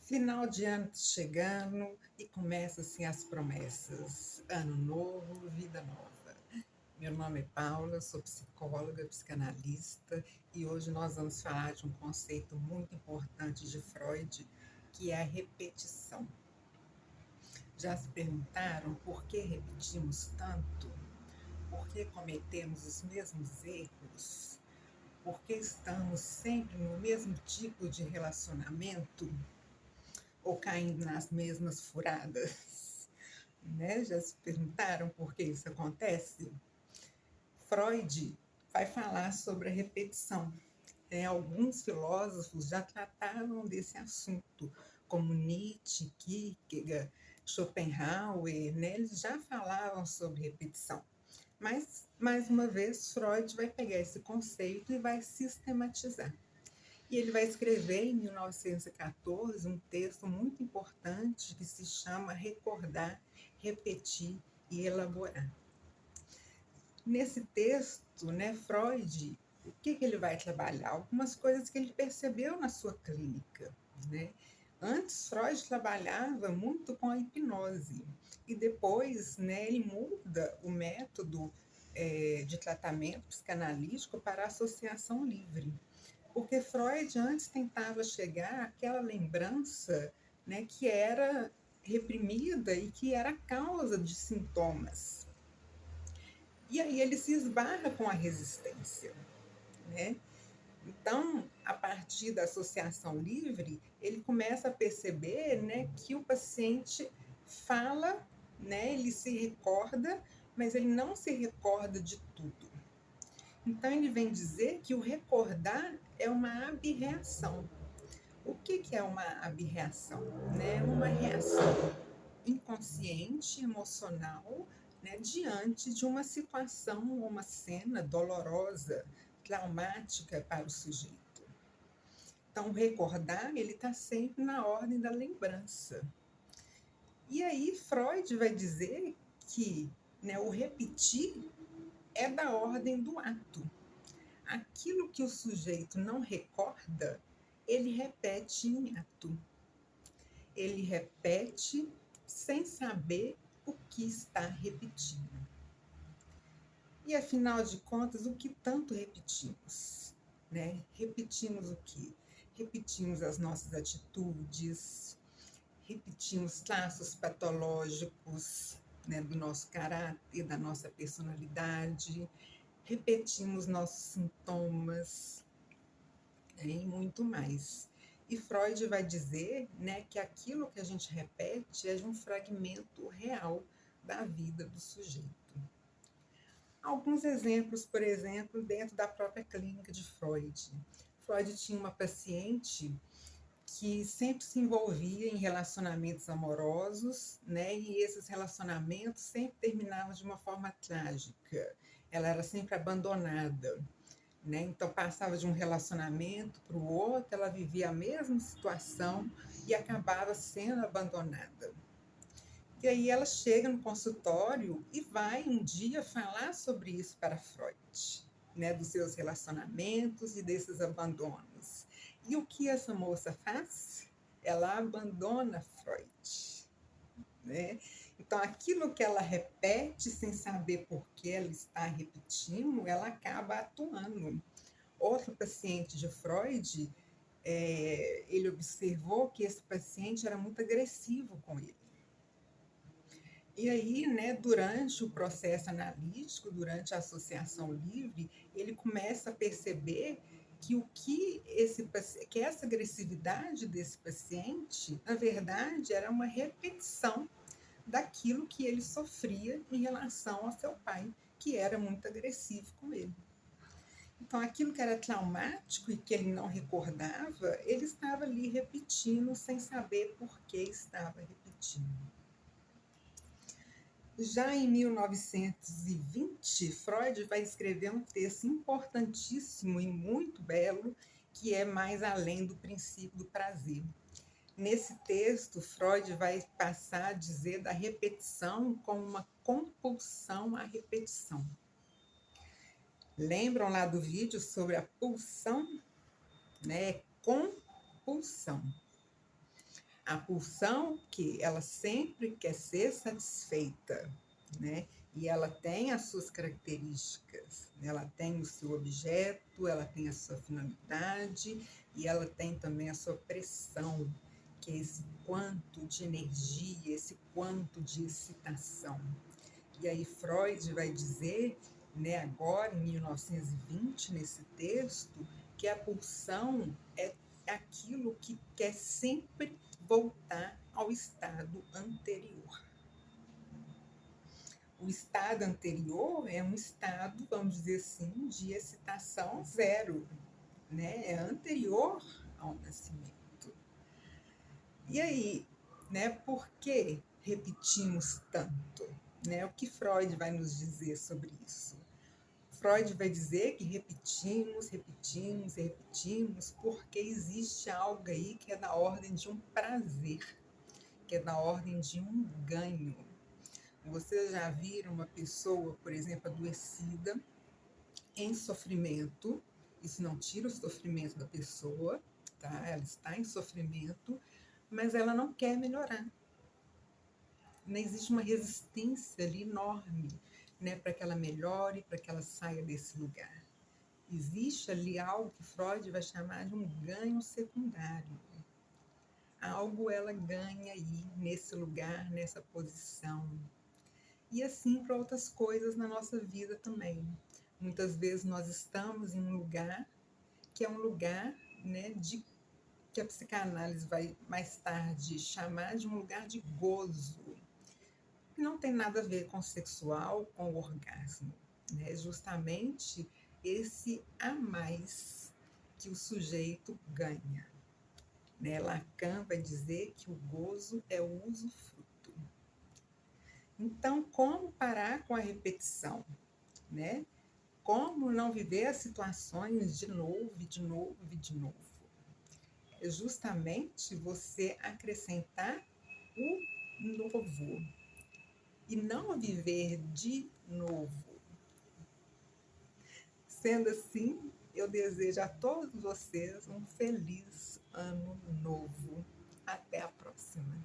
Final de ano chegando e começam-se as promessas. Ano novo, vida nova. Meu nome é Paula, sou psicóloga, psicanalista e hoje nós vamos falar de um conceito muito importante de Freud, que é a repetição. Já se perguntaram por que repetimos tanto? Por que cometemos os mesmos erros? Por que estamos sempre no mesmo tipo de relacionamento? Ou caindo nas mesmas furadas? Né? Já se perguntaram por que isso acontece? Freud vai falar sobre a repetição. Alguns filósofos já trataram desse assunto, como Nietzsche, Kierkegaard, Schopenhauer, né? Eles já falavam sobre repetição. Mas, mais uma vez, Freud vai pegar esse conceito e vai sistematizar. E ele vai escrever, em 1914, um texto muito importante que se chama Recordar, Repetir e Elaborar. Nesse texto, né, Freud, o que ele vai trabalhar? Algumas coisas que ele percebeu na sua clínica. Né? Antes, Freud trabalhava muito com a hipnose e depois, né, ele muda o método de tratamento psicanalítico para a associação livre. Porque Freud antes tentava chegar àquela lembrança, né, que era reprimida e que era causa de sintomas. E aí ele se esbarra com a resistência, né? Então, a partir da associação livre, ele começa a perceber, né, que o paciente fala, né, ele se recorda, mas ele não se recorda de tudo. Então, ele vem dizer que o recordar é uma abreação. O que é uma abreação? Né? Uma reação inconsciente, emocional, né, diante de uma situação, uma cena dolorosa, traumática para o sujeito. Então, recordar, ele está sempre na ordem da lembrança. E aí, Freud vai dizer que, né, o repetir é da ordem do ato. Aquilo que o sujeito não recorda, ele repete em ato. Ele repete sem saber o que está repetindo. E afinal de contas, o que tanto repetimos? Né? Repetimos o quê? Repetimos as nossas atitudes, repetimos traços patológicos, né, do nosso caráter, da nossa personalidade, repetimos nossos sintomas, né, e muito mais. E Freud vai dizer, né, que aquilo que a gente repete é de um fragmento real da vida do sujeito. Alguns exemplos, por exemplo, dentro da própria clínica de Freud. Freud tinha uma paciente que sempre se envolvia em relacionamentos amorosos, né? E esses relacionamentos sempre terminavam de uma forma trágica. Ela era sempre abandonada, né? Então passava de um relacionamento para o outro, ela vivia a mesma situação e acabava sendo abandonada. E aí ela chega no consultório e vai um dia falar sobre isso para Freud, né, dos seus relacionamentos e desses abandonos. E o que essa moça faz? Ela abandona Freud, né? Então, aquilo que ela repete sem saber por que ela está repetindo, ela acaba atuando. Outro paciente de Freud, ele observou que esse paciente era muito agressivo com ele. E aí, né, durante o processo analítico, durante a associação livre, ele começa a perceber que essa agressividade desse paciente, na verdade, era uma repetição daquilo que ele sofria em relação ao seu pai, que era muito agressivo com ele. Então, aquilo que era traumático e que ele não recordava, ele estava ali repetindo sem saber por que estava repetindo. Já em 1920, Freud vai escrever um texto importantíssimo e muito belo, que é Mais Além do Princípio do Prazer. Nesse texto, Freud vai passar a dizer da repetição como uma compulsão à repetição. Lembram lá do vídeo sobre a pulsão? Né? Compulsão. A pulsão que ela sempre quer ser satisfeita, né? E ela tem as suas características, né? Ela tem o seu objeto, ela tem a sua finalidade e ela tem também a sua pressão, que é esse quanto de energia, esse quanto de excitação. E aí Freud vai dizer, né, agora em 1920, nesse texto, que a pulsão é aquilo que quer sempre voltar ao estado anterior. O estado anterior é um estado, vamos dizer assim, de excitação zero, né? É anterior ao nascimento. E aí, né, por que repetimos tanto? Né? O que Freud vai nos dizer sobre isso? Freud vai dizer que repetimos, repetimos e repetimos porque existe algo aí que é da ordem de um prazer, que é da ordem de um ganho. Vocês já viram uma pessoa, por exemplo, adoecida, em sofrimento? Isso não tira o sofrimento da pessoa, tá? Ela está em sofrimento, mas ela não quer melhorar. Não existe uma resistência ali enorme, né, para que ela melhore, para que ela saia desse lugar. Existe ali algo que Freud vai chamar de um ganho secundário. Algo ela ganha aí nesse lugar, nessa posição. E assim para outras coisas na nossa vida também. Muitas vezes nós estamos em um lugar que é um lugar, né, que a psicanálise vai mais tarde chamar de um lugar de gozo, que não tem nada a ver com o sexual, com o orgasmo, né? Justamente esse a mais que o sujeito ganha, né? Lacan vai dizer que o gozo é o usufruto. Então, como parar com a repetição, né? Como não viver as situações de novo, e de novo, e de novo? É justamente você acrescentar o novo e não viver de novo. Sendo assim, eu desejo a todos vocês um feliz ano novo. Até a próxima.